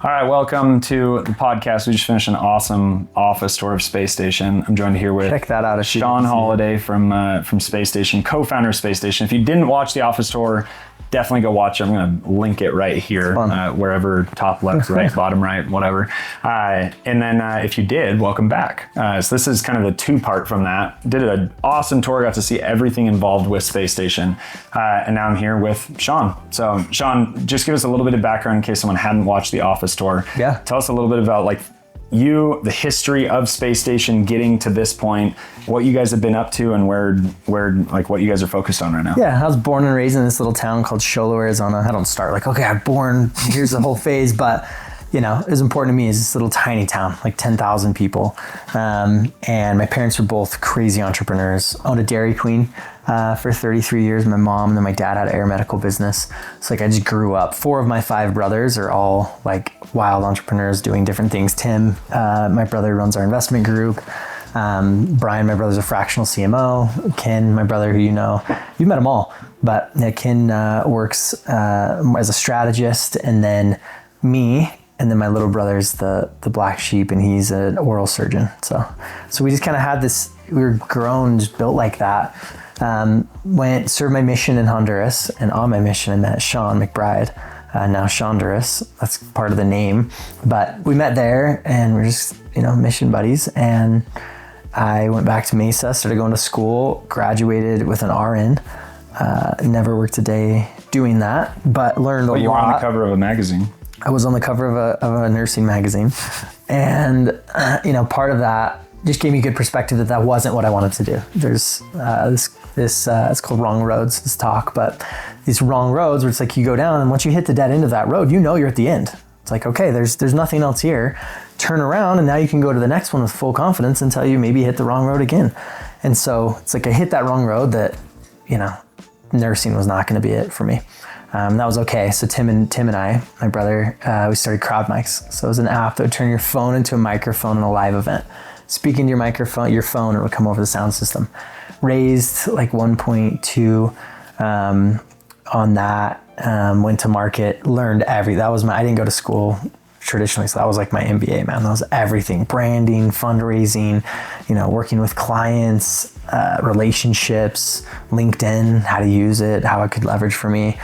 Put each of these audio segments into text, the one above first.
All right, welcome to the podcast. We just finished an awesome office tour of Space Station. I'm joined here with Check that out, Sean Holladay from Space Station, co-founder of Space Station. If you didn't watch the office tour, definitely go watch it. I'm going to link it right here, wherever, top left, right, bottom right, whatever. And then if you did, welcome back. So this is kind of the two-part from that. Did an awesome tour, got to see everything involved with Space Station. And now I'm here with Sean. So Sean, just give us a little bit of background in case someone hadn't watched the office tour. Yeah. Tell us a little bit about the history of Space Station getting to this point, what you guys have been up to, and where what you guys are focused on right now. Yeah, I was born and raised in this little town called Holladay, Arizona. I don't start I'm born, here's the whole phase, but it was important to me. It's this little tiny town, 10,000 people. And my parents were both crazy entrepreneurs. Owned a Dairy Queen for 33 years. My mom and then my dad had an air medical business. So I just grew up. 4 of my 5 brothers are all wild entrepreneurs doing different things. Tim, my brother, runs our investment group. Brian, my brother's a fractional CMO. Ken, my brother, who you've met them all, but Ken works as a strategist, and then me. And then my little brother's the black sheep, and he's an oral surgeon. So we just kind of had this, we were grown, just built like that. Served my mission in Honduras, and on my mission I met Sean McBride, now Shonduras. That's part of the name. But we met there, and we're just, mission buddies. And I went back to Mesa, started going to school, graduated with an RN. Never worked a day doing that, but learned a lot. You were on the cover of a magazine. I was on the cover of a nursing magazine, and part of that just gave me good perspective that wasn't what I wanted to do. There's this it's called wrong roads, this talk, but these wrong roads where it's you go down, and once you hit the dead end of that road, you're at the end. It's okay, there's nothing else here. Turn around, and now you can go to the next one with full confidence until you maybe hit the wrong road again. And so it's I hit that wrong road that nursing was not going to be it for me. That was okay. So Tim and I, my brother, we started Crowd Mics. So it was an app that would turn your phone into a microphone in a live event. Speak into your microphone, your phone, and it would come over the sound system. Raised 1.2 on that. Went to market, learned I didn't go to school traditionally, so that was my MBA, man. That was everything: branding, fundraising, working with clients, relationships, LinkedIn, how to use it, how it could leverage for me.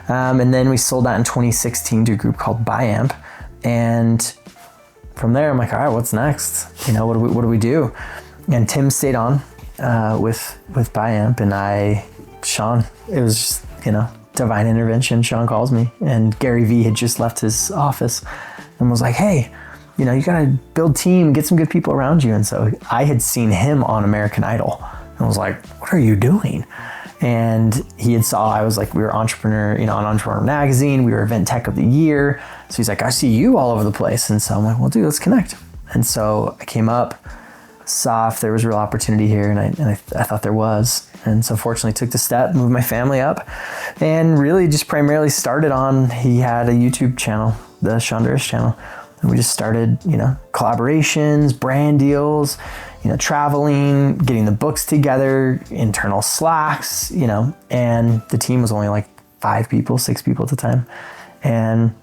And then we sold that in 2016 to a group called BuyAmp. And from there, I'm all right, what's next? What do we do? And Tim stayed on with BuyAmp, and Sean, it was just, divine intervention. Sean calls me, and Gary Vee had just left his office and was hey, you got to build team, get some good people around you. And so I had seen him on American Idol and was what are you doing? And he had saw, we were Entrepreneur, on Entrepreneur Magazine, we were Event Tech of the Year. So he's I see you all over the place. And so I'm well, dude, let's connect. And so I came up, saw if there was real opportunity here, and I thought there was. And so fortunately took the step, moved my family up, and really just primarily started he had a YouTube channel, the Shonduras channel. And we just started, collaborations, brand deals, traveling, getting the books together, internal Slacks, and the team was only 5 people, 6 people at the time. And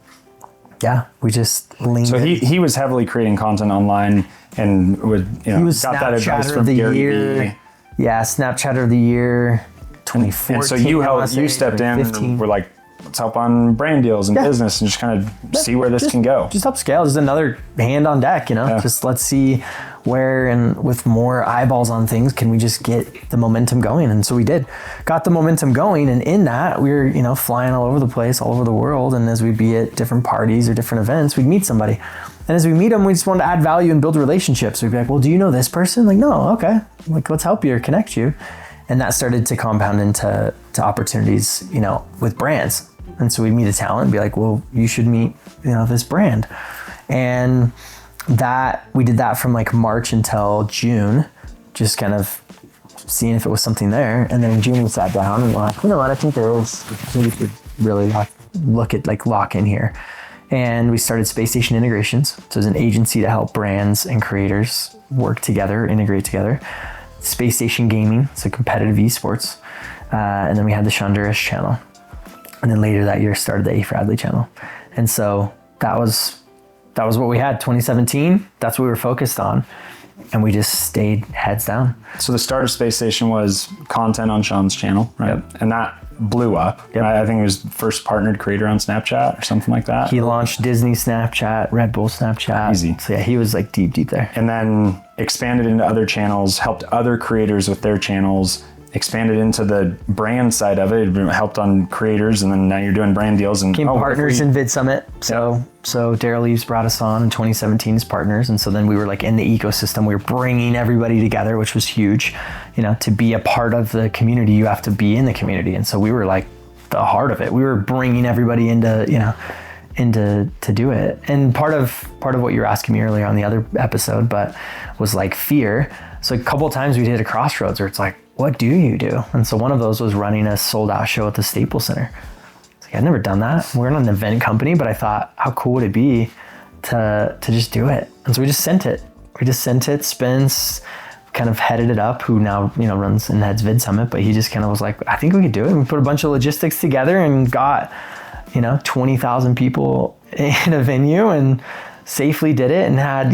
yeah, we just leaned. So he was heavily creating content online and would, he was got that advice Snapchatter from of the Gary year. Vee. Yeah, Snapchatter of the year, 2014. And so you stepped in and were let's help on brand deals and business and just kind of see where this can go. Just help scale. Just another hand on deck, just let's see where, and with more eyeballs on things, can we just get the momentum going? And so we got the momentum going. And in that, we were, flying all over the place, all over the world. And as we'd be at different parties or different events, we'd meet somebody. And as we meet them, we just wanted to add value and build relationships. We'd be well, do you know this person? No, okay. Let's help you or connect you. And that started to compound into opportunities, with brands. And so we'd meet a talent and be well, you should meet, this brand. And that we did that from March until June, just kind of seeing if it was something there. And then in June we sat down and we're you know what, I think there is, we could really lock in here. And we started Space Station Integrations. So it was an agency to help brands and creators work together, integrate together. Space Station Gaming, so competitive esports. And then we had the Shonduras channel. And then later that year started the A. Bradley channel. And so that was that was what we had. 2017, that's what we were focused on. And we just stayed heads down. So the start of Space Station was content on Sean's channel, right? Yep. And that blew up. Yep. I think he was the first partnered creator on Snapchat or something like that. He launched Disney Snapchat, Red Bull Snapchat. Easy. So yeah, he was like deep there. And then expanded into other channels, helped other creators with their channels, expanded into the brand side of it, helped on creators, and then now you're doing brand deals and became partners in Vid Summit. So Daryl Eves brought us on in 2017 as partners, and so then we were like in the ecosystem. We were bringing everybody together, which was huge. You know, to be a part of the community, you have to be in the community, and so we were like the heart of it. We were bringing everybody into to do it. And part of what you were asking me earlier on the other episode, but was like fear. So a couple of times we hit a crossroads where it's like, what do you do? And so one of those was running a sold out show at the Staples Center. It's like, I'd never done that. We're not an event company, but I thought, how cool would it be to just do it? And so we just sent it. Spence kind of headed it up, who now, runs and heads Vid Summit, but he just kind of was like, I think we could do it. And we put a bunch of logistics together and got, 20,000 people in a venue and safely did it, and had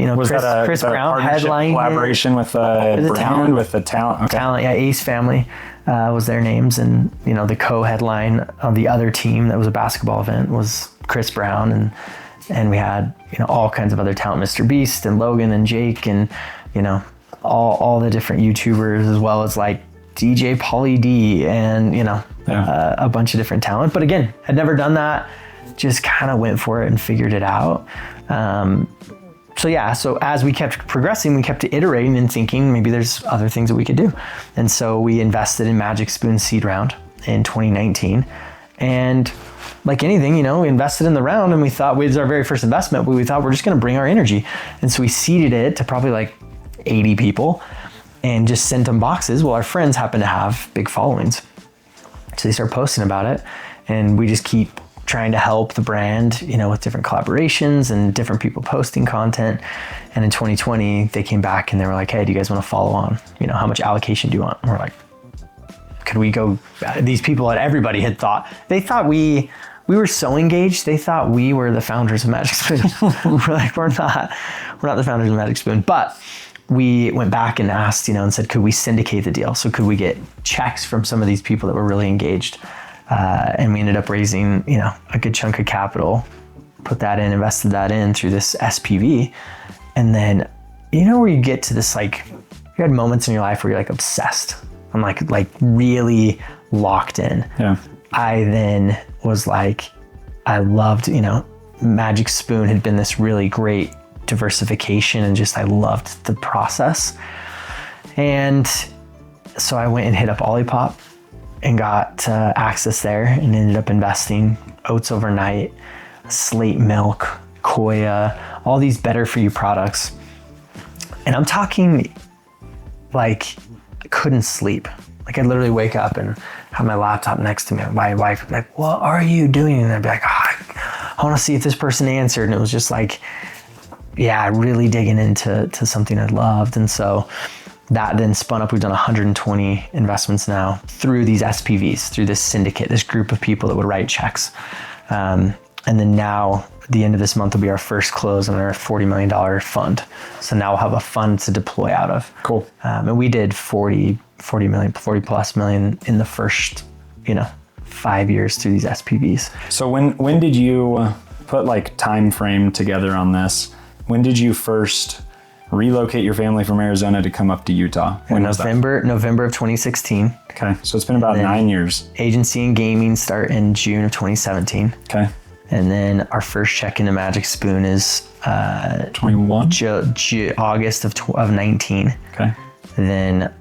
Chris Brown headline collaboration with the brand, with the talent. Okay. Talent, yeah, Ace Family was their names, and the co-headline of the other team that was a basketball event was Chris Brown, and we had all kinds of other talent, Mr. Beast and Logan and Jake, and all the different YouTubers, as well as like DJ Pauly D and a bunch of different talent. But again, had never done that, just kind of went for it and figured it out. So as we kept progressing, we kept iterating and thinking maybe there's other things that we could do. And so we invested in Magic Spoon seed round in 2019. And like anything, we invested in the round, and we thought it was our very first investment, but we thought we're just going to bring our energy. And so we seeded it to probably like 80 people and just sent them boxes. Well, our friends happen to have big followings, so they start posting about it, and we just keep trying to help the brand, with different collaborations and different people posting content. And in 2020, they came back and they were like, hey, do you guys want to follow on? How much allocation do you want? And we're like, could we go? These people that everybody had thought, they thought we were so engaged, they thought we were the founders of Magic Spoon. We're like, we're not the founders of Magic Spoon. But we went back and asked, and said, could we syndicate the deal? So could we get checks from some of these people that were really engaged? And we ended up raising, a good chunk of capital, invested that in through this SPV. And then, where you get to this, like, you had moments in your life where you're like obsessed. I'm like really locked in. Yeah. I then was like, I loved, Magic Spoon had been this really great diversification, and just, I loved the process. And so I went and hit up Olipop and got access there, and ended up investing Oats Overnight, Slate Milk, Koya, all these better for you products. And I'm talking like I couldn't sleep. Like I'd literally wake up and have my laptop next to me. My wife would be like, what are you doing? And I'd be like, I want to see if this person answered. And it was just like, really digging into something I loved. And so that then spun up. We've done 120 investments now through these SPVs, through this syndicate, this group of people that would write checks. And then now, the end of this month will be our first close on our $40 million fund. So now we'll have a fund to deploy out of. Cool. And we did 40 plus million in the first, 5 years through these SPVs. So when did you put like time frame together on this? When did you first relocate your family from Arizona to come up to Utah? When was that? November of 2016. Okay, so it's been about 9 years. Agency and gaming start in June of 2017. Okay. And then our first check into Magic Spoon is 21? August of 19. Okay. And then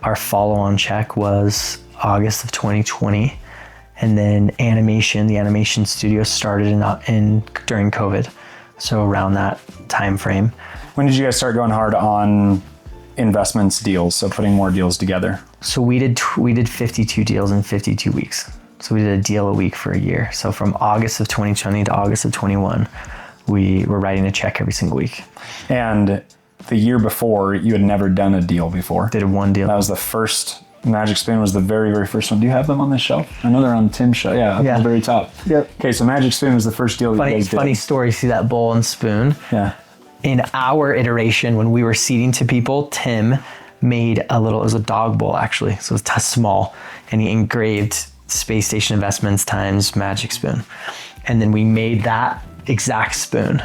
our follow-on check was August of 2020. And then the animation studio started during COVID. So around that time frame. When did you guys start going hard on investments deals, so putting more deals together? So we did 52 deals in 52 weeks. So we did a deal a week for a year. So from August of 2020 to August of 21, we were writing a check every single week. And the year before, you had never done a deal before. Did one deal. That was the first Magic Spoon was the very, very first one. Do you have them on this shelf? I know they're on Tim's shelf. Yeah, up at the very top. Yep. Okay, so Magic Spoon was the first deal you guys did. Funny story, see that bowl and spoon? Yeah. In our iteration, when we were seeding to people, Tim made it was a dog bowl actually, so it was small, and he engraved Space Station Investments times Magic Spoon. And then we made that exact spoon,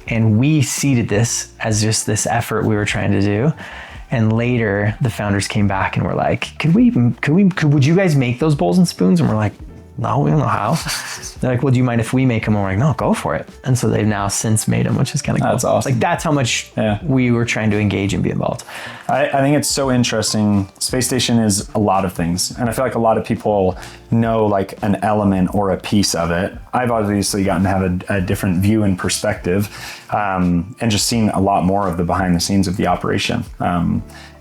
and we seeded this as just this effort we were trying to do. And later the founders came back and were like, would you guys make those bowls and spoons? And we're like, no, we don't know how. They're like, well, do you mind if we make them? And we're like, no, go for it. And so they've now since made them, which is kind of cool. That's awesome. Like, that's how much we were trying to engage and be involved. I think it's so interesting. Space Station is a lot of things. And I feel like a lot of people know like an element or a piece of it. I've obviously gotten to have a different view and perspective, and just seen a lot more of the behind the scenes of the operation.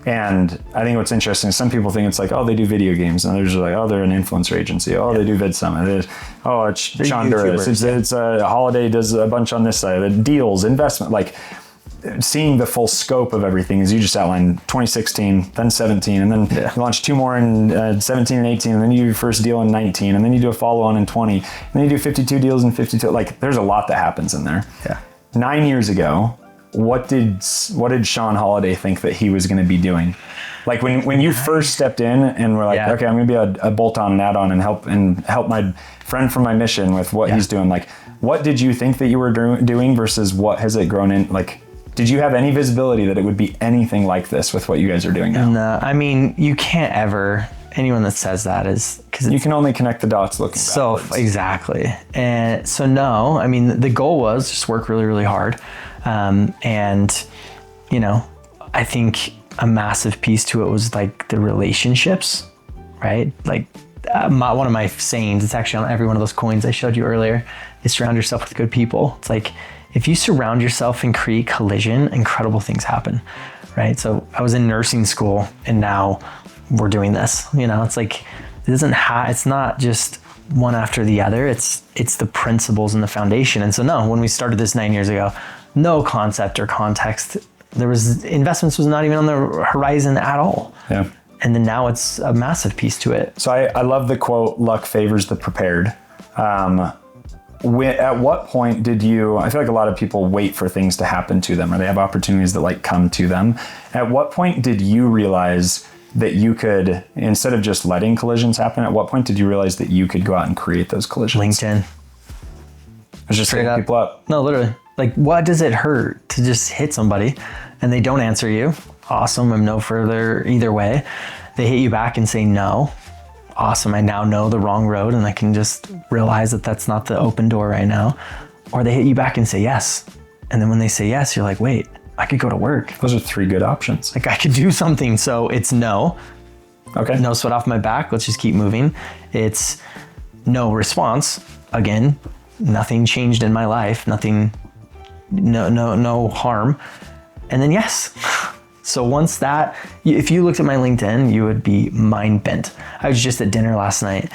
And I think what's interesting is some people think it's like, oh, they do video games, and they're just like, oh, they're an influencer agency. Oh, they do Vid Summit. Oh, it's Sean Duras. It's Holladay does a bunch on this side. The deals, investment, like seeing the full scope of everything, as you just outlined, 2016, then 17, and then you launch two more in 17 and 18, and then you do your first deal in 19, and then you do a follow-on in 20, and then you do 52 deals in 52. Like, there's a lot that happens in there. Yeah. 9 years ago, what did Sean Holladay think that he was going to be doing? Like when you first stepped in and were like, okay, I'm going to be a bolt-on and add-on and help my friend from my mission with what he's doing. Like, what did you think that you were doing versus what has it grown in? Like, did you have any visibility that it would be anything like this with what you guys are doing now? No, I mean, you can't ever. Anyone that says that is because you can only connect the dots looking backwards. Exactly. And so no, I mean, the goal was just work really, really hard. And, you know, I think a massive piece to it was like the relationships, right? Like one of my sayings, it's actually on every one of those coins I showed you earlier, is surround yourself with good people. It's like, if you surround yourself and create collision, incredible things happen, right? So I was in nursing school and now we're doing this, you know, it's like, it's not just one after the other. It's the principles and the foundation. And so no, when we started this 9 years ago, no concept or context. Investments was not even on the horizon at all. Yeah. And then now it's a massive piece to it. So I love the quote, luck favors the prepared. At what point did you, I feel like a lot of people wait for things to happen to them, or they have opportunities that like come to them. At what point did you realize that you could, instead of just letting collisions happen, at what point did you realize that you could go out and create those collisions? LinkedIn. I was just hitting people up. No, literally. Like, what does it hurt to just hit somebody and they don't answer you? Awesome. I'm no further either way. They hit you back and say no. Awesome. I now know the wrong road and I can just realize that that's not the open door right now. Or they hit you back and say yes. And then when they say yes, you're like, wait, I could go to work. Those are three good options. Like, I could do something. So it's no. Okay. No sweat off my back. Let's just keep moving. It's no response. Again, nothing changed in my life. Nothing. No harm. And then yes. So once that, if you looked at my LinkedIn, you would be mind bent. I was just at dinner last night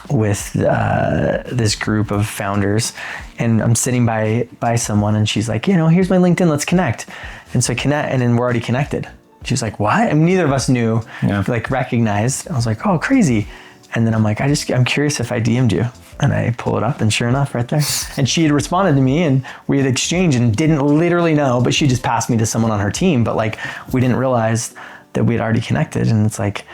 with this group of founders, and I'm sitting by someone, and she's like, here's my LinkedIn, let's connect. And so connect, and then we're already connected. She's like, what? I mean, neither of us knew, like recognized. I was like, oh, crazy. And then I'm like, I'm curious if I DM'd you. And I pull it up, and sure enough, right there. And she had responded to me, and we had exchanged, and didn't literally know, but she just passed me to someone on her team. But like, we didn't realize that we had already connected. And it's like,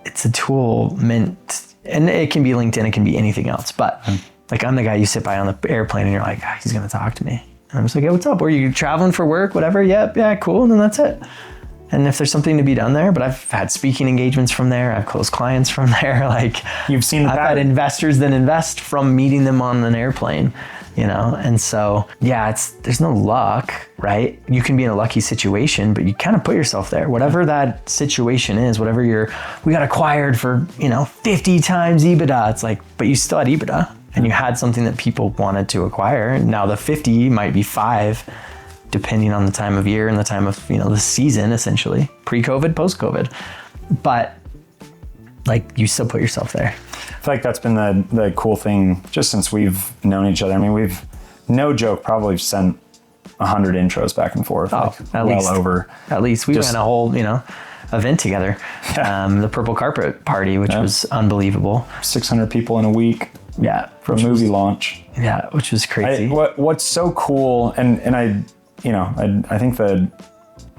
it's a tool meant, and it can be LinkedIn, it can be anything else. But like, I'm the guy you sit by on the airplane, and you're like, he's gonna talk to me. And I'm just like, hey, what's up? Were you traveling for work? Whatever. Yep. Yeah, cool. And then that's it. And if there's something to be done there, but I've had speaking engagements from there. I've closed clients from there. Like, you've seen I've had investors that invest from meeting them on an airplane, And so, there's no luck, right? You can be in a lucky situation, but you kind of put yourself there. Whatever that situation is, whatever we got acquired for, 50 times EBITDA. It's like, but you still had EBITDA and you had something that people wanted to acquire. Now the 50 might be 5, depending on the time of year and the time of, the season, essentially, pre-COVID, post-COVID. But like, you still put yourself there. I feel like that's been the cool thing just since we've known each other. I mean, we've, no joke, probably sent 100 intros back and forth. Oh, at least. Over. At least. We ran a whole, event together, the Purple Carpet Party, which was unbelievable. 600 people in a week. Yeah, for a movie launch. Yeah, which was crazy. What's so cool, and I think that.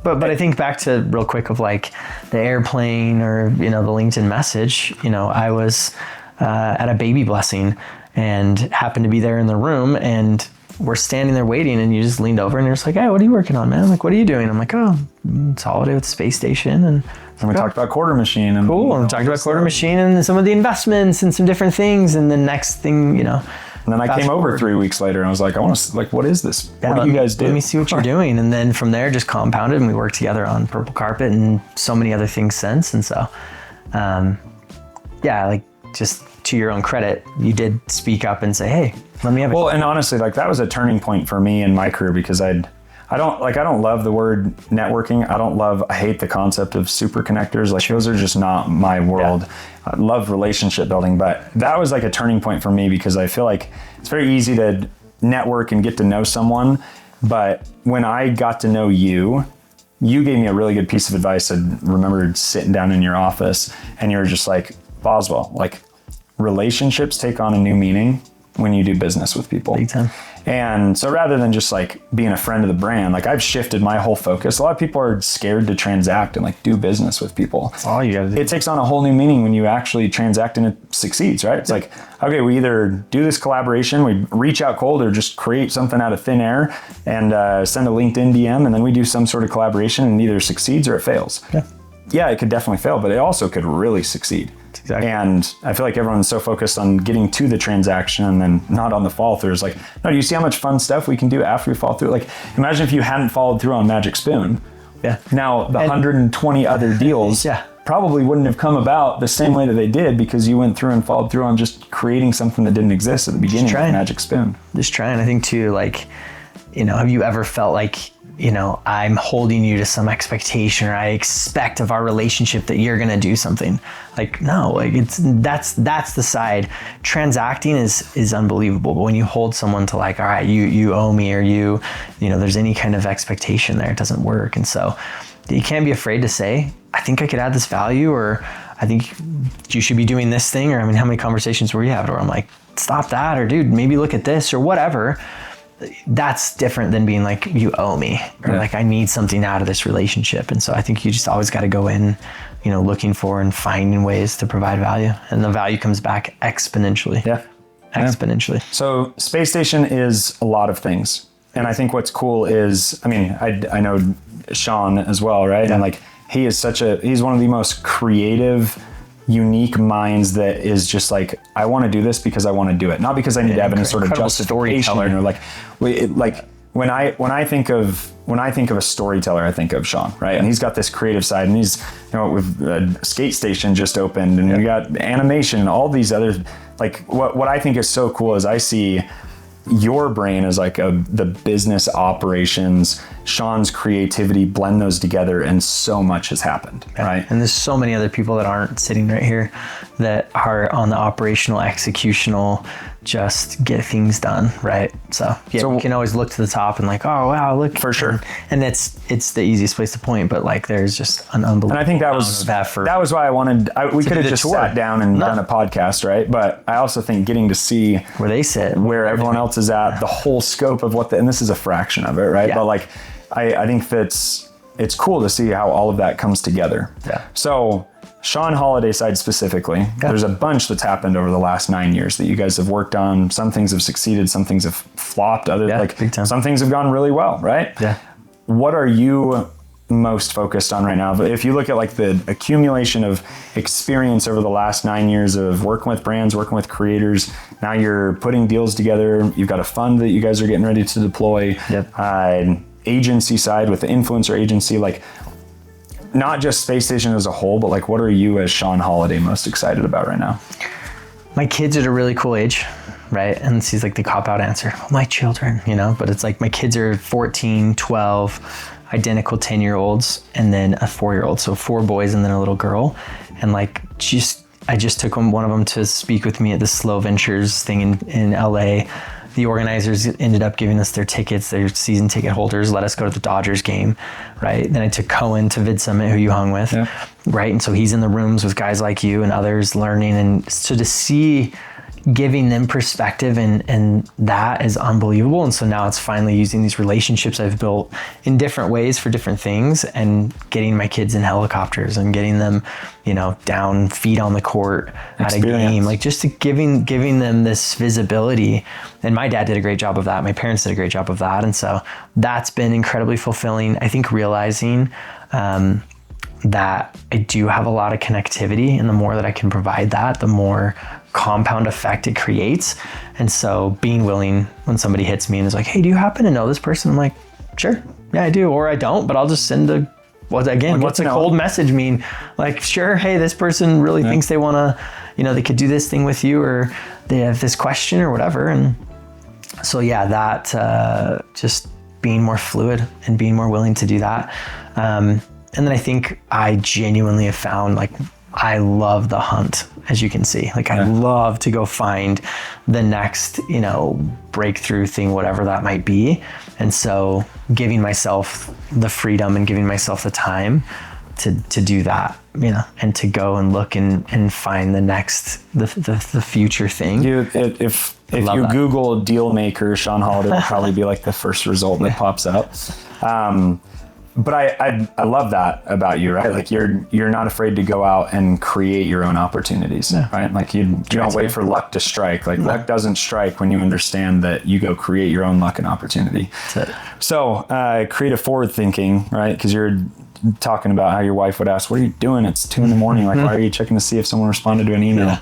But I think back to real quick of like the airplane or the LinkedIn message. I was at a baby blessing and happened to be there in the room, and we're standing there waiting, and you just leaned over and you're just like, hey, what are you working on, man? Like, what are you doing? I'm like, oh, it's Holladay with the space station. And we talked about Quarter Machine. And cool. And we talked about Quarter Machine and some of the investments and some different things. And the next thing, And then I came over 3 weeks later and I was like, I want to, like, what is this? What do you guys do? Let me see what you're doing. And then from there, just compounded, and we worked together on Purple Carpet and so many other things since. And so, just to your own credit, you did speak up and say, hey, let me have it. Well, and honestly, like, that was a turning point for me in my career, because I don't love the word networking. I hate the concept of super connectors. Like, those are just not my world. Yeah. I love relationship building, but that was like a turning point for me, because I feel like it's very easy to network and get to know someone. But when I got to know you gave me a really good piece of advice. I remember sitting down in your office and you were just like, Boswell, like, relationships take on a new meaning when you do business with people. Big time. And so rather than just like being a friend of the brand, like, I've shifted my whole focus. A lot of people are scared to transact and like do business with people. That's all you gotta do. It takes on a whole new meaning when you actually transact and it succeeds, right? It's like, okay, we either do this collaboration, we reach out cold, or just create something out of thin air and send a LinkedIn DM, and then we do some sort of collaboration, and either succeeds or it fails. Yeah, it could definitely fail, but it also could really succeed. Exactly. And I feel like everyone's so focused on getting to the transaction and then not on the follow through. It's like, no, do you see how much fun stuff we can do after we follow through? Like, imagine if you hadn't followed through on Magic Spoon. Yeah. Now the 120 other deals probably wouldn't have come about the same way that they did, because you went through and followed through on just creating something that didn't exist at the beginning of Magic Spoon. Just trying. I think too, like, have you ever felt like, I'm holding you to some expectation, or I expect of our relationship that you're going to do something? Like, no, like, that's the side. Transacting is unbelievable. But when you hold someone to like, all right, you owe me, or there's any kind of expectation there, it doesn't work. And so you can't be afraid to say, I think I could add this value, or I think you should be doing this thing. Or, I mean, how many conversations were you having where I'm like, stop that, or dude, maybe look at this, or whatever. That's different than being like, you owe me, or like, I need something out of this relationship. And so I think you just always got to go in, looking for and finding ways to provide value, and the value comes back exponentially. Exponentially. So Space Station is a lot of things. And I think what's cool is, I mean, I know Sean as well, right? And like, he's one of the most creative, unique minds that is just like, I want to do this because I want to do it, not because I need to have any sort of justification, or like when I think of a storyteller, I think of Sean, right? And he's got this creative side, and he's, with a skate station just opened, and we got animation and all these other, like, what I think is so cool is I see your brain as like the business operations, Sean's creativity, blend those together, and so much has happened, right? And there's so many other people that aren't sitting right here that are on the operational, executional, just get things done, right? So you can always look to the top and like, oh wow, look. For sure. And it's the easiest place to point, but like, there's just an unbelievable. And I think that was why I wanted, we could have just sat down and done a podcast, right? But I also think getting to see where they sit, where everyone else is at, the whole scope of and this is a fraction of it, right? But like, I think it's cool to see how all of that comes together. So Sean Holladay side specifically, there's a bunch that's happened over the last 9 years that you guys have worked on. Some things have succeeded, some things have flopped, some things have gone really well, right? What are you most focused on right now? If you look at like the accumulation of experience over the last 9 years of working with brands, working with creators, now you're putting deals together, you've got a fund that you guys are getting ready to deploy, agency side with the influencer agency, like, not just Space Station as a whole, but like, what are you as Sean Holladay most excited about right now? My kids are at a really cool age, right? And this is like the cop-out answer. My children, but it's like my kids are 14, 12, identical 10-year-olds, and then a 4-year-old. So 4 boys and then a little girl. And like, I just took one of them to speak with me at the Slow Ventures thing in LA. the organizers ended up giving us their tickets, their season ticket holders, let us go to the Dodgers game, right? Then I took Cohen to Vid Summit, who you hung with, right? And so he's in the rooms with guys like you and others learning. And so to see giving them perspective and that is unbelievable. And so now it's finally using these relationships I've built in different ways for different things and getting my kids in helicopters and getting them, you know, down feet on the court at a game, like just to giving them this visibility. And my dad did a great job of that. My parents did a great job of that. And so that's been incredibly fulfilling. I think realizing, that I do have a lot of connectivity, and the more that I can provide that, the more compound effect it creates. And so being willing when somebody hits me and is like, hey, do you happen to know this person? I'm like, sure, yeah, I do. Or I don't, but I'll just send what's a cold message mean? Like, sure, hey, this person really thinks they want to, you know, they could do this thing with you, or they have this question or whatever. And so, yeah, that just being more fluid and being more willing to do that. And then I think I genuinely have found, like, I love the hunt, as you can see. Like, I love to go find the next, you know, breakthrough thing, whatever that might be. And so giving myself the freedom and giving myself the time to do that, you know, and to go and look and find the next, the future thing. If you Google deal maker, Sean Holladay will probably be like the first result that pops up. But I love that about you, right? Like you're not afraid to go out and create your own opportunities, right? Like you don't wait for luck to strike. Like luck doesn't strike when you understand that you go create your own luck and opportunity. That's it. So creative forward thinking, right? Because you're talking about how your wife would ask, what are you doing? It's 2 a.m. Like, why are you checking to see if someone responded to an email?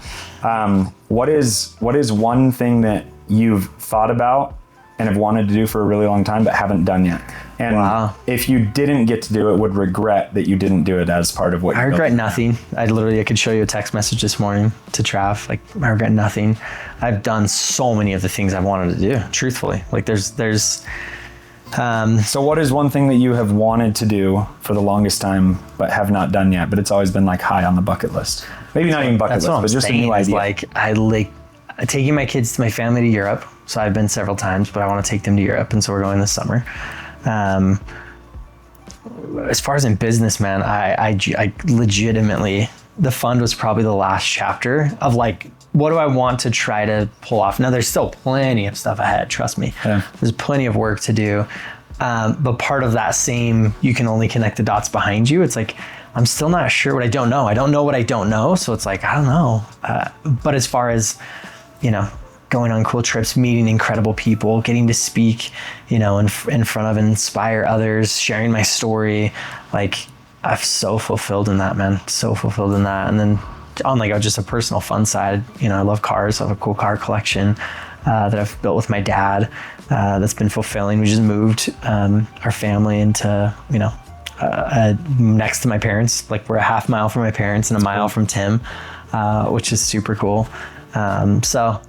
What is one thing that you've thought about and have wanted to do for a really long time, but haven't done yet? And if you didn't get to do it, would regret that you didn't do it as part of what you regret nothing. I could show you a text message this morning to Trav. Like, I regret nothing. I've done so many of the things I've wanted to do, truthfully. Like there's so what is one thing that you have wanted to do for the longest time, but have not done yet, but it's always been like high on the bucket list? Maybe not even bucket list, but just a new idea. Like, I like taking my kids, my family to Europe. So I've been several times, but I want to take them to Europe. And so we're going this summer. As far as in business, man, I legitimately, the fund was probably the last chapter of like, what do I want to try to pull off? Now there's still plenty of stuff ahead. Trust me. There's plenty of work to do. But part of that same, you can only connect the dots behind you. It's like, I'm still not sure what I don't know. I don't know what I don't know. So it's like, I don't know. But as far as, you know, going on cool trips, meeting incredible people, getting to speak, you know, in front of and inspire others, sharing my story. Like, I'm so fulfilled in that, man. So fulfilled in that. And then on like just a personal fun side, you know, I love cars. I have a cool car collection that I've built with my dad. That's been fulfilling. We just moved our family into, you know, next to my parents. Like, we're a half mile from my parents and a mile from Tim, which is super cool. So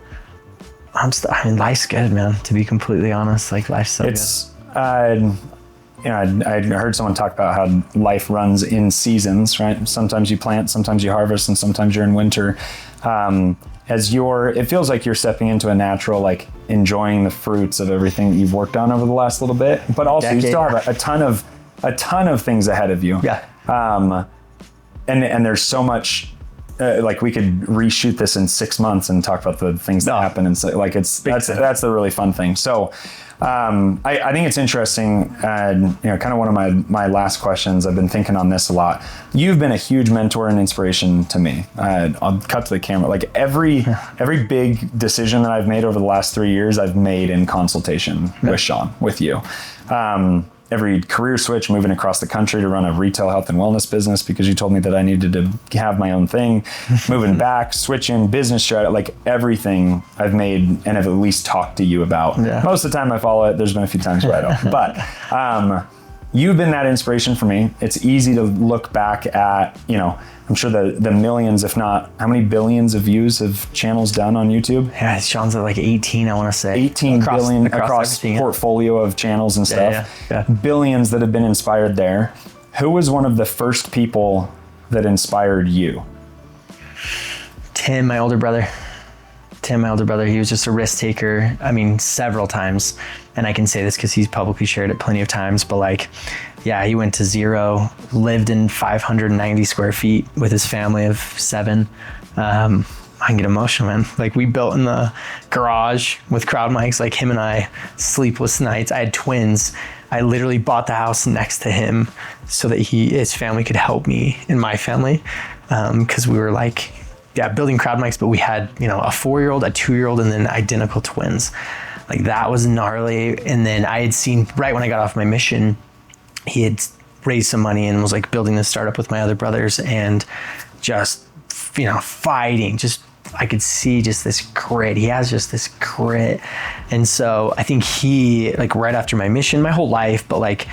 I mean, life's good, man, to be completely honest. Like, life's so good. You know, I heard someone talk about how life runs in seasons, right? Sometimes you plant, sometimes you harvest, and sometimes you're in winter. It feels like you're stepping into a natural, like, enjoying the fruits of everything that you've worked on over the last little bit, but also you still have a ton of things ahead of you. And there's so much. Like, we could reshoot this in 6 months and talk about the things that happen, and so, like, that's the really fun thing. So I think it's interesting, and you know, kind of one of my last questions. I've been thinking on this a lot. You've been a huge mentor and inspiration to me. I'll cut to the camera. Like, every big decision that I've made over the last 3 years, I've made in consultation with Sean, with you. Every career switch, moving across the country to run a retail health and wellness business because you told me that I needed to have my own thing, moving back, switching business strategy, like, everything I've made and have at least talked to you about. Most of the time I follow it. There's been a few times where I don't, but you've been that inspiration for me. It's easy to look back at, you know, I'm sure the millions, if not, how many billions of views have channels done on YouTube? Yeah, Sean's at like 18, I want to say. 18 billion across portfolio of channels and stuff. Yeah. Billions that have been inspired there. Who was one of the first people that inspired you? Tim, my older brother. Tim, my older brother, he was just a risk taker. I mean, several times. And I can say this because he's publicly shared it plenty of times, but like, yeah, he went to zero, lived in 590 square feet with his family of 7. I can get emotional, man. Like, we built in the garage with crowd mics, like him and I, sleepless nights. I had twins. I literally bought the house next to him so that his family could help me and my family. Cause we were like, yeah, building crowd mics, but we had, a 4-year-old, a 2-year-old, and then identical twins. Like, that was gnarly. And then I had seen, right when I got off my mission, he had raised some money and was like building this startup with my other brothers and just, fighting, I could see just this grit. He has just this grit. And so I think he, like, right after my mission, my whole life, but like,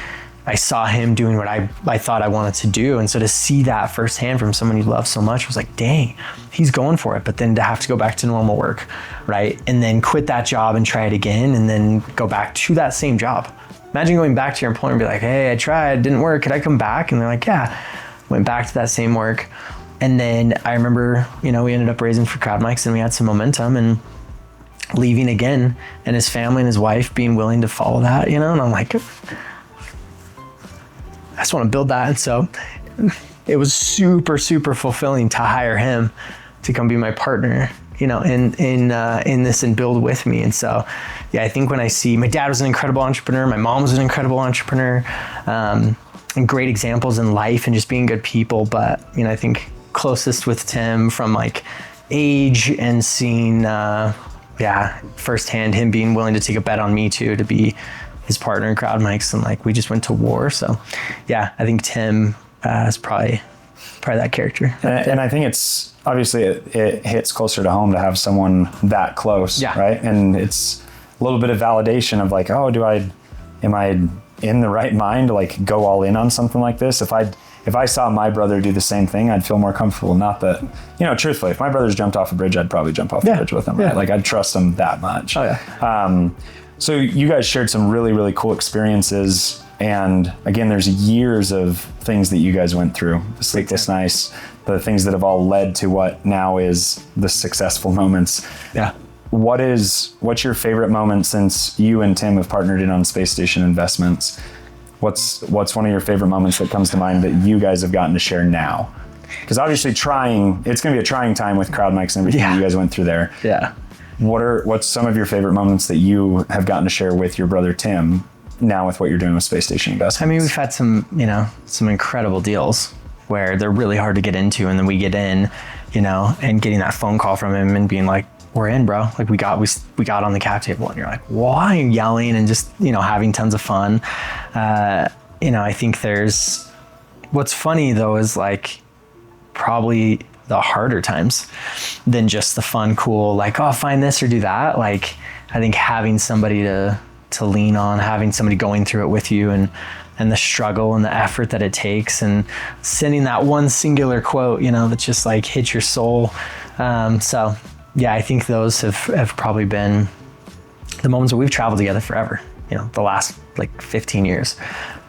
I saw him doing what I thought I wanted to do. And so to see that firsthand from someone you love so much was like, dang, he's going for it. But then to have to go back to normal work, right? And then quit that job and try it again and then go back to that same job. Imagine going back to your employer and be like, hey, I tried, it didn't work. Could I come back? And they're like, yeah. Went back to that same work. And then I remember, we ended up raising for crowd mics and we had some momentum and leaving again, and his family and his wife being willing to follow that, and I'm like, I just want to build that. And so it was super, super fulfilling to hire him to come be my partner, in this and build with me. And so, yeah, I think when I see, my dad was an incredible entrepreneur, my mom was an incredible entrepreneur, and great examples in life and just being good people. But, I think closest with Tim from like age and seeing, firsthand him being willing to take a bet on me too, to be his partner in crowd mics, and like we just went to war. So yeah, I think Tim is probably that character. And I think it's obviously it hits closer to home to have someone that close, right? And it's a little bit of validation of like, oh, am I in the right mind to like go all in on something like this? If I saw my brother do the same thing, I'd feel more comfortable. Not that, truthfully, if my brothers jumped off a bridge, I'd probably jump off the bridge with them, right? Like, I'd trust them that much. Oh, yeah. So you guys shared some really, really cool experiences. And again, there's years of things that you guys went through. The sleepless nights, the things that have all led to what now is the successful moments. Yeah. What's your favorite moment since you and Tim have partnered in on space station investments? What's one of your favorite moments that comes to mind that you guys have gotten to share now? Because obviously it's going to be a trying time with crowd mics and everything you guys went through there. Yeah. What's some of your favorite moments that you have gotten to share with your brother Tim now with what you're doing with space station investments? I mean, we've had some incredible deals where they're really hard to get into, and then we get in, and getting that phone call from him and being like, we're in, bro. Like we got on the cap table, and you're like, why? And yelling and just, having tons of fun. I think what's funny though is like probably the harder times than just the fun, cool, like, oh, find this or do that. Like, I think having somebody to lean on, having somebody going through it with you and the struggle and the effort that it takes, and sending that one singular quote, that just like hits your soul. So yeah, I think those have probably been the moments where we've traveled together forever, the last like 15 years.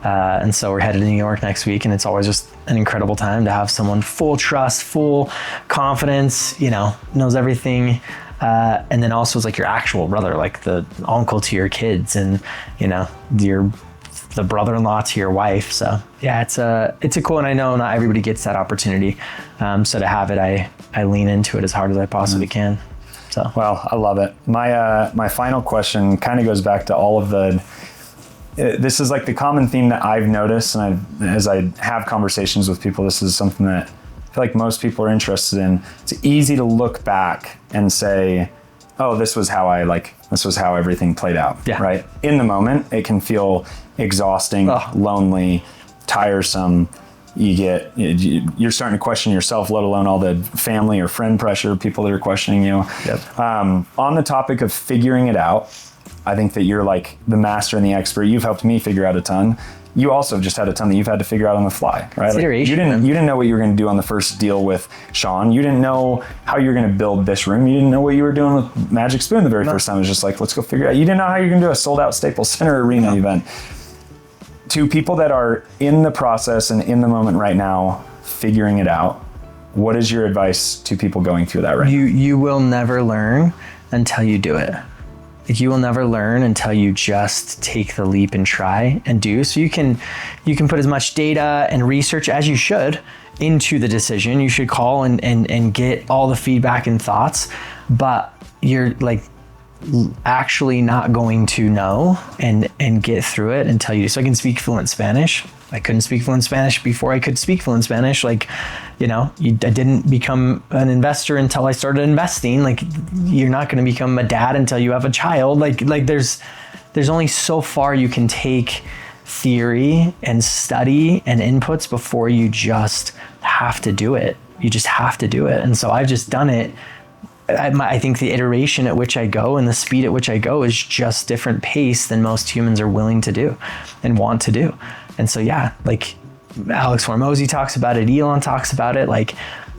And so we're headed to New York next week, and it's always just an incredible time to have someone full trust, full confidence, knows everything. And then also is like your actual brother, like the uncle to your kids, and, the brother-in-law to your wife. So yeah, it's a cool, and I know not everybody gets that opportunity. So to have it, I lean into it as hard as I possibly can. So. Well, I love it. My final question kind of goes back to all of this is like the common theme that I've noticed. And as I have conversations with people, this is something that I feel like most people are interested in. It's easy to look back and say, oh, this was how everything played out, right? In the moment, it can feel exhausting, lonely, tiresome. You're starting to question yourself, let alone all the family or friend pressure, people that are questioning you. Yep. On the topic of figuring it out, I think that you're like the master and the expert. You've helped me figure out a ton. You also have just had a ton that you've had to figure out on the fly, right? Like, you didn't know what you were going to do on the first deal with Sean. You didn't know how you were going to build this room. You didn't know what you were doing with Magic Spoon the very first time. It was just like, let's go figure it out. You didn't know how you're going to do a sold out Staples Center arena event. To people that are in the process and in the moment right now, figuring it out, what is your advice to people going through that right now? You will never learn until you do it. Like, you will never learn until you just take the leap and try and do. So you can put as much data and research as you should into the decision. You should call and get all the feedback and thoughts, but you're like actually not going to know and get through it until you do. So I can speak fluent Spanish. I couldn't speak fluent Spanish before I could speak fluent Spanish. Like, I didn't become an investor until I started investing. Like, you're not going to become a dad until you have a child. Like there's only so far you can take theory and study and inputs before you just have to do it. You just have to do it. And so I've just done it. I think the iteration at which I go and the speed at which I go is just different pace than most humans are willing to do and want to do. And so, yeah, like Alex Hormozy talks about it, Elon talks about it. Like,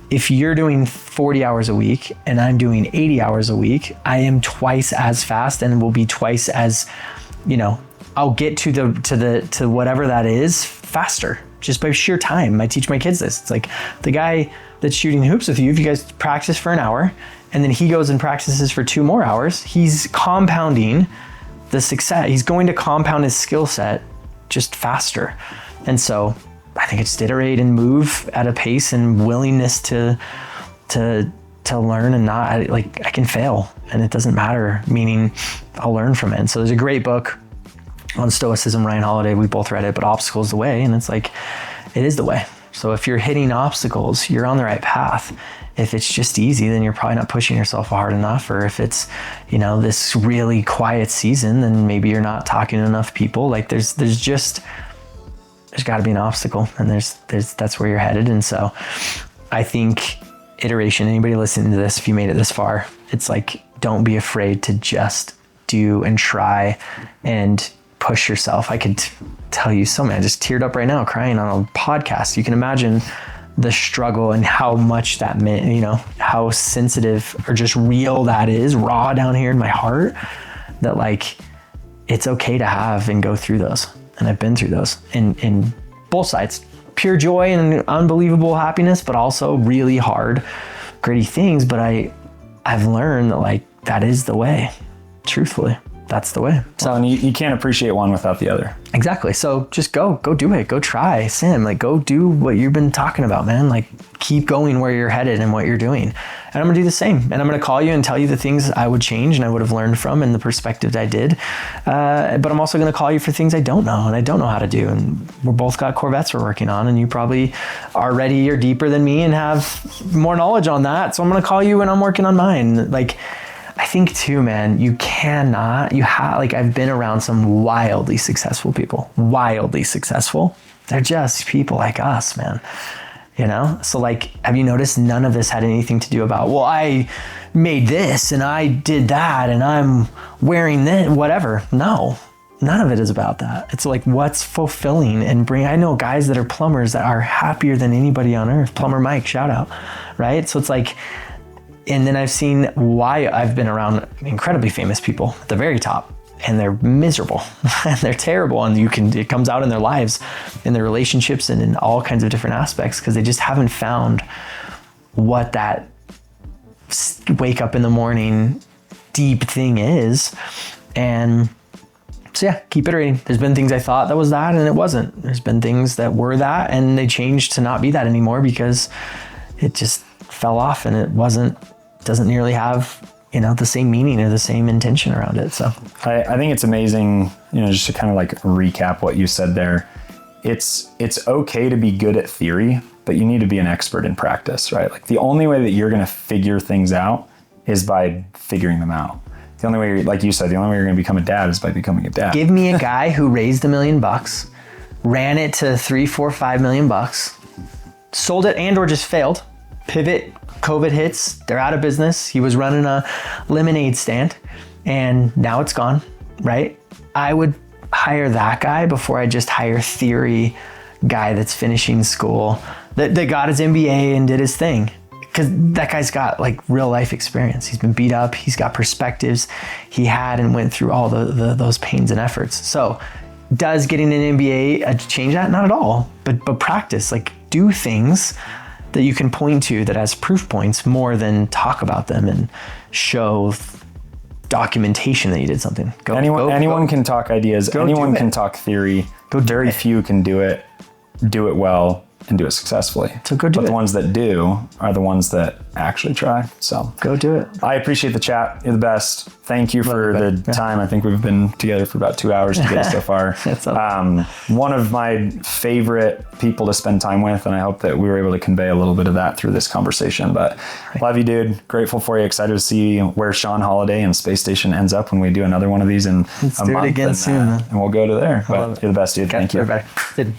if you're doing 40 hours a week and I'm doing 80 hours a week, I am twice as fast and will be twice as, I'll get to whatever that is faster just by sheer time. I teach my kids this. It's like the guy that's shooting hoops with you, if you guys practice for an hour and then he goes and practices for 2 more hours, he's compounding the success. He's going to compound his skill set just faster. And so I think it's iterate and move at a pace and willingness to learn and not, like, I can fail and it doesn't matter, meaning I'll learn from it. And so there's a great book on Stoicism, Ryan Holladay, we both read it, but Obstacle is the Way. And it's like, it is the way. So if you're hitting obstacles, you're on the right path. If it's just easy, then you're probably not pushing yourself hard enough. Or if it's, this really quiet season, then maybe you're not talking to enough people. Like there's got to be an obstacle, and that's where you're headed. And so I think iteration, anybody listening to this, if you made it this far, it's like, don't be afraid to just do and try and push yourself. I could tell you so many. I just teared up right now crying on a podcast. You can imagine the struggle and how much that meant, how sensitive or just real that is, raw down here in my heart, that like, it's okay to have and go through those. And I've been through those in both sides, pure joy and unbelievable happiness, but also really hard, gritty things. But I've learned that like, that is the way, truthfully. That's the way. So, and you can't appreciate one without the other. Exactly. So just go do it. Go try, Sam. Like, go do what you've been talking about, man. Like, keep going where you're headed and what you're doing. And I'm going to do the same. And I'm going to call you and tell you the things I would change and I would have learned from and the perspectives I did. But I'm also going to call you for things I don't know and I don't know how to do. And we're both got Corvettes we're working on, and you probably are ready or deeper than me and have more knowledge on that. So I'm going to call you when I'm working on mine. Like, I think too, man, I've been around some wildly successful people, wildly successful. They're just people like us, man. So like, have you noticed none of this had anything to do about, well, I made this and I did that and I'm wearing this, whatever. No, none of it is about that. It's like, what's fulfilling and I know guys that are plumbers that are happier than anybody on earth. Plumber Mike, shout out, right? So it's like, and then I've seen why I've been around incredibly famous people at the very top, and they're miserable and they're terrible. And it comes out in their lives, in their relationships, and in all kinds of different aspects, because they just haven't found what that wake up in the morning deep thing is. And so yeah, keep iterating. There's been things I thought that was that and it wasn't. There's been things that were that and they changed to not be that anymore because it just fell off and doesn't nearly have, the same meaning or the same intention around it. So I think it's amazing, just to kind of like recap what you said there. It's okay to be good at theory, but you need to be an expert in practice, right? Like the only way that you're going to figure things out is by figuring them out. The only way, like you said, the only way you're going to become a dad is by becoming a dad. Give me a guy who raised $1 million, ran it to $3, $4, $5 million, sold it and or just failed. Pivot, COVID hits, they're out of business. He was running a lemonade stand and now it's gone, right? I would hire that guy before I just hire theory guy that's finishing school, that got his MBA and did his thing. Because that guy's got like real life experience. He's been beat up. He's got perspectives. He had and went through all those pains and efforts. So does getting an MBA change that? Not at all. But practice, like do things that you can point to that has proof points more than talk about them and show documentation that you did something. Anyone can talk ideas. Anyone can talk theory. Very few can do it well, and do it successfully. So go do it. But the ones that do are the ones that actually try. So go do it. I appreciate the chat. You're the best. Thank you for the time. I think we've been together for about 2 hours together so far. One of my favorite people to spend time with, and I hope that we were able to convey a little bit of that through this conversation. But love you, dude. Grateful for you. Excited to see where Sean Holladay and Space Station ends up when we do another one of these in a month. It again soon, man. And we'll go to there. But you're the best, dude. Thank you. Everybody.